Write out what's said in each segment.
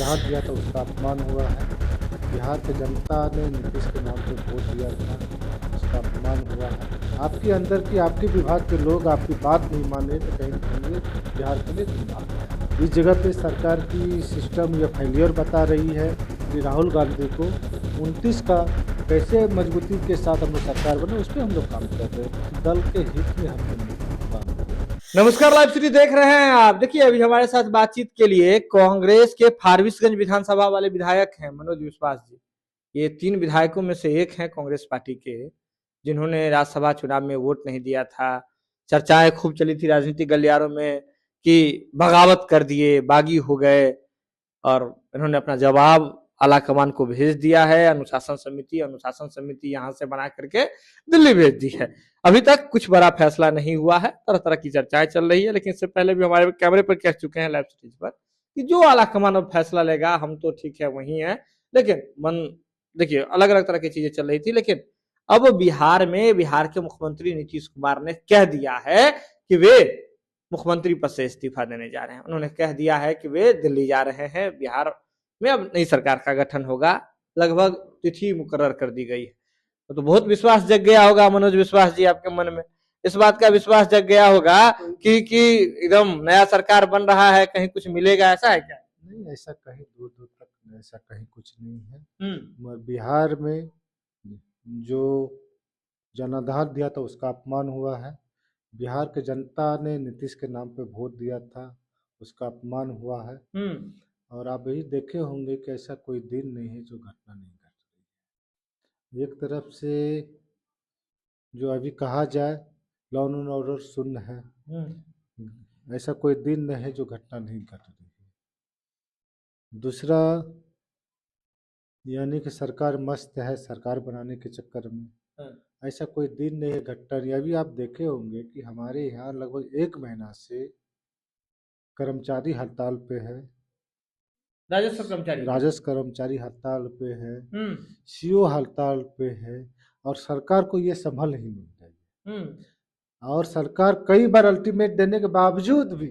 जनाधार दिया था उसका अपमान हुआ है। बिहार की जनता ने नीतीश के नाम पे वोट दिया था, उसका अपमान हुआ है। आपके अंदर की आपके विभाग के लोग आपकी बात नहीं मान रहे तो कहीं न कहीं ये बिहार के लिए दुर्भाग्य है। इस जगह पे सरकार की सिस्टम या फेलियर बता रही है कि राहुल गांधी को 29 का कैसे मजबूती के साथ हम लोग सरकार बने उस पे हम लोग काम कर रहे हैं। दल के हित में हम लोग काम कर रहे हैं। नमस्कार, लाइव सिटी देख रहे हैं आप। देखिए, अभी हमारे साथ बातचीत के लिए कांग्रेस के फारबिसगंज विधानसभा वाले विधायक हैं मनोज विश्वास जी। ये 3 विधायकों में से एक हैं कांग्रेस पार्टी के, जिन्होंने राज्यसभा चुनाव में वोट नहीं दिया था। चर्चाएं खूब चली थी राजनीतिक गलियारों में कि बगावत कर दिए, बागी हो गए, और इन्होंने अपना जवाब आला कमान को भेज दिया है। अनुशासन समिति यहाँ से बना करके दिल्ली भेज दी है। अभी तक कुछ बड़ा फैसला नहीं हुआ है, तरह तरह की चर्चाएं चल रही है, लेकिन इससे पहले भी हमारे कैमरे पर कह चुके हैं लाइव स्टेज पर कि जो आला कमान अब फैसला लेगा, हम तो ठीक है वही है, लेकिन मन देखिए अलग अलग तरह की चीजें चल रही थी। लेकिन अब बिहार के मुख्यमंत्री नीतीश कुमार ने कह दिया है कि वे मुख्यमंत्री पद से इस्तीफा देने जा रहे हैं। उन्होंने कह दिया है कि वे दिल्ली जा रहे हैं। बिहार में अब नई सरकार का गठन होगा, लगभग तिथि मुकर्रर कर दी गई है। तो बहुत विश्वास जग गया होगा मनोज विश्वास जी आपके मन में, इस बात का विश्वास जग गया होगा कि एकदम नया सरकार बन रहा है, कहीं कुछ मिलेगा, ऐसा है क्या? नहीं, ऐसा कहीं दूर दूर तक ऐसा कहीं कुछ नहीं है। मगर बिहार में जो जनाधार दिया था उसका अपमान हुआ है। बिहार की जनता ने नीतीश के नाम पे वोट दिया था, उसका अपमान हुआ है। और आप यही देखे होंगे कि ऐसा कोई दिन नहीं है जो घटना नहीं घट रही है। एक तरफ से जो अभी कहा जाए लॉ एंड ऑर्डर शून्य है, ऐसा कोई दिन नहीं है जो घटना नहीं घट रही है। दूसरा, यानी कि सरकार मस्त है सरकार बनाने के चक्कर में, ऐसा कोई दिन नहीं है घटना नहीं। अभी आप देखे होंगे कि हमारे यहाँ लगभग 1 महीना से कर्मचारी हड़ताल पे है, राजस्व कर्मचारी हड़ताल पे है, सीओ हड़ताल पे है, और सरकार को ये संभल ही नहीं रही। और सरकार कई बार अल्टीमेट देने के बावजूद भी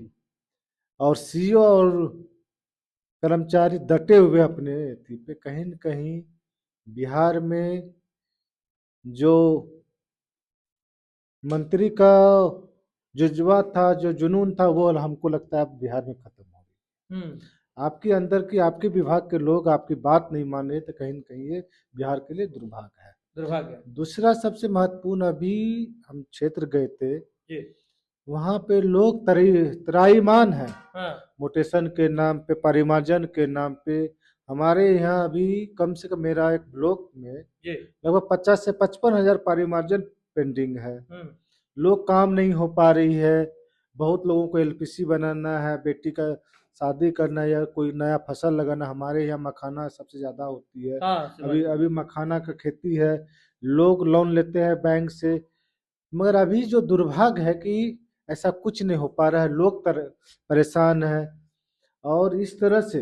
और सीओ और कर्मचारी डटे हुए अपने पे, कहीं न कहीं बिहार में जो मंत्री का जज्बा था, जो जुनून था, वो हमको लगता है अब बिहार में खत्म हो गया। आपके अंदर की आपके विभाग के लोग आपकी बात नहीं मान रहे तो कहीं न कहीं ये बिहार के लिए दुर्भाग्य है। दूसरा सबसे महत्वपूर्ण, अभी हम क्षेत्र गए थे, वहाँ पे लोग त्राईमान है। मोटेशन के नाम पे, परिमार्जन के नाम पे। हमारे यहाँ अभी कम से कम मेरा एक ब्लॉक में लगभग 50 से 55 हजार परिमार्जन पेंडिंग है। लोग काम नहीं हो पा रही है। बहुत लोगों को एलपीसी बनाना है, बेटी का शादी करना या कोई नया फसल लगाना। हमारे यहाँ मखाना सबसे ज्यादा होती है। अभी मखाना का खेती है, लोग लोन लेते हैं बैंक से, मगर अभी जो दुर्भाग्य है कि ऐसा कुछ नहीं हो पा रहा है। लोग परेशान है, और इस तरह से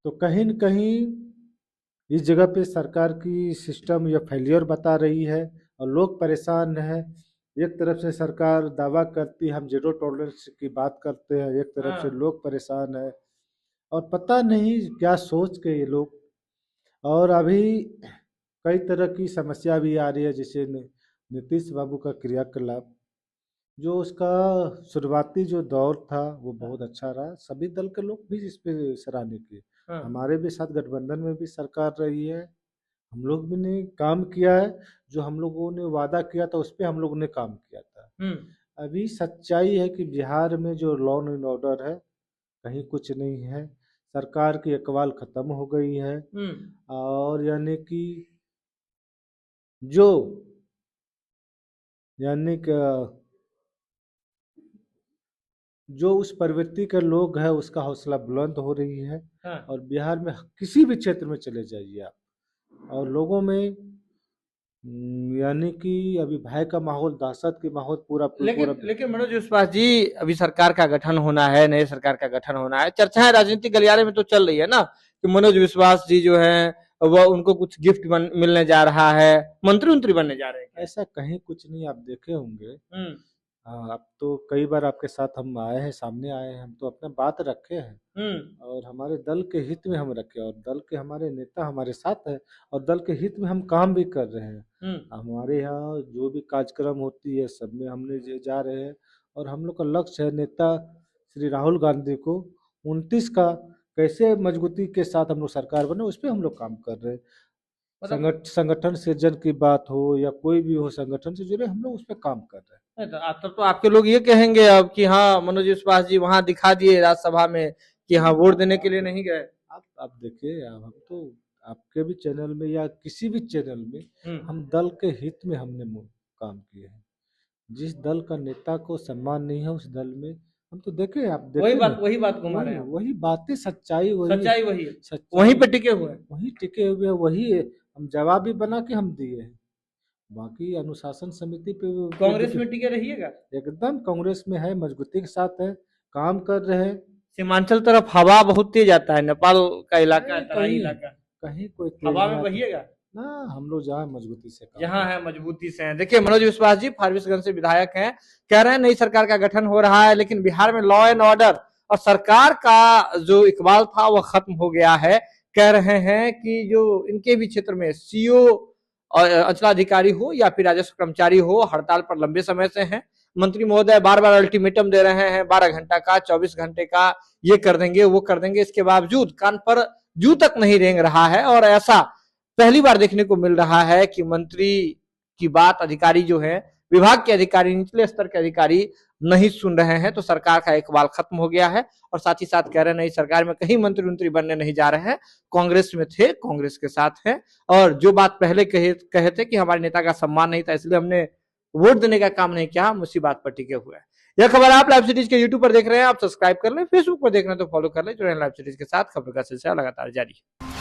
तो कहीं न कहीं इस जगह पे सरकार की सिस्टम या फेलियर बता रही है और लोग परेशान हैं। एक तरफ से सरकार दावा करती है हम जीरो टॉलरेंस की बात करते हैं, एक तरफ से लोग परेशान है और पता नहीं क्या सोच के ये लोग। और अभी कई तरह की समस्या भी आ रही है, जैसे नीतीश बाबू का क्रियाकलाप, जो उसका शुरुआती जो दौर था वो बहुत अच्छा रहा। सभी दल के लोग भी इस पे सराहनीय किए। हमारे भी साथ गठबंधन में भी सरकार रही है, हम लोग भी ने काम किया है। जो हम लोगों ने वादा किया था उस पे हम लोगों ने काम किया था। अभी सच्चाई है कि बिहार में जो लॉ एंड ऑर्डर है कहीं कुछ नहीं है। सरकार की अकवाल खत्म हो गई है, और यानी कि जो उस प्रवृत्ति के लोग हैं उसका हौसला बुलंद हो रही है। और बिहार में किसी भी क्षेत्र में चले जाइए आप, और लोगों में यानी कि अभी भय का माहौल, दहशत की माहौल पूरा। लेकिन मनोज विश्वास जी, अभी सरकार का गठन होना है, नए सरकार का गठन होना है। चर्चाएं राजनीतिक गलियारे में तो चल रही है ना कि मनोज विश्वास जी जो है वह उनको कुछ गिफ्ट मिलने जा रहा है, मंत्री बनने जा रहे हैं। ऐसा कहीं कुछ नहीं। आप देखे होंगे हाँ, अब तो कई बार आपके साथ हम आए हैं, सामने आए हैं, हम तो अपना बात रखे हैं और हमारे दल के हित में हम रखे और दल के हमारे नेता हमारे साथ है और दल के हित में हम काम भी कर रहे हैं। हमारे यहाँ जो भी कार्यक्रम होती है सब में हमने जा रहे हैं और हम लोग का लक्ष्य है नेता श्री राहुल गांधी को 29 का कैसे मजबूती के साथ हम लोग सरकार बने उस पर हम लोग काम कर रहे हैं। मतलब संगठन सृजन की बात हो या कोई भी हो संगठन से जुड़े हम लोग उस पर काम कर रहे हैं। नहीं तो आप तब तो आपके लोग ये कहेंगे अब कि हाँ मनोज विश्वास जी वहां दिखा दिए राज्यसभा में कि हाँ वोट देने के लिए नहीं गए। आप देखिए हम तो आपके भी चैनल में या किसी भी चैनल में हम दल के हित में हमने काम किए हैं। जिस दल का नेता को सम्मान नहीं है उस दल में हम तो देखे आप देखे वही बात घुमा रहे हैं वही बातें सच्चाई सच्चाई वही है वहीं पे टिके हुए हैं वही टिके हुए वही है। हम जवाब भी बना के हम दिए हैं। बाकी अनुशासन समिति पे कांग्रेस में टिके रहिएगा एकदम कांग्रेस में है मजबूती के साथ है काम कर रहे हैं। सीमांचल तरफ हवा बहुत तेज आता है नेपाल का इलाका तराई इलाका कहीं कोई हवा में बहिएगा ना हम लोग जहाँ मजबूती से जहाँ है मजबूती से हैं। देखिए मनोज विश्वास जी फारबिसगंज से विधायक हैं कह रहे हैं नई सरकार का गठन हो रहा है लेकिन बिहार में लॉ एंड ऑर्डर और सरकार का जो इकबाल था वह खत्म हो गया है। कह रहे हैं कि जो इनके भी क्षेत्र में सीओ और अंचलाधिकारी हो या फिर राजस्व कर्मचारी हो हड़ताल पर लंबे समय से हैं। मंत्री महोदय बार बार अल्टीमेटम दे रहे हैं 12 घंटा का 24 घंटे का ये कर देंगे वो कर देंगे इसके बावजूद कान पर जू तक नहीं रेंग रहा है और ऐसा पहली बार देखने को मिल रहा है कि मंत्री की बात अधिकारी जो है विभाग के अधिकारी निचले स्तर के अधिकारी नहीं सुन रहे हैं तो सरकार का इकबाल खत्म हो गया है और साथ ही साथ कह रहे हैं नई सरकार में कहीं मंत्री बनने नहीं जा रहे हैं कांग्रेस में थे कांग्रेस के साथ है और जो बात पहले कहे थे कि हमारे नेता का सम्मान नहीं था इसलिए हमने वोट देने का काम नहीं किया हम उसी बात पर टिके हुए हैं। यह खबर आप लाइव सिटीज के यूट्यूब पर देख रहे हैं आप सब्सक्राइब कर लें फेसबुक पर देख रहे हैं तो फॉलो कर लें जो लाइव सिटीज के साथ खबर का सिलसिला लगातार जारी है।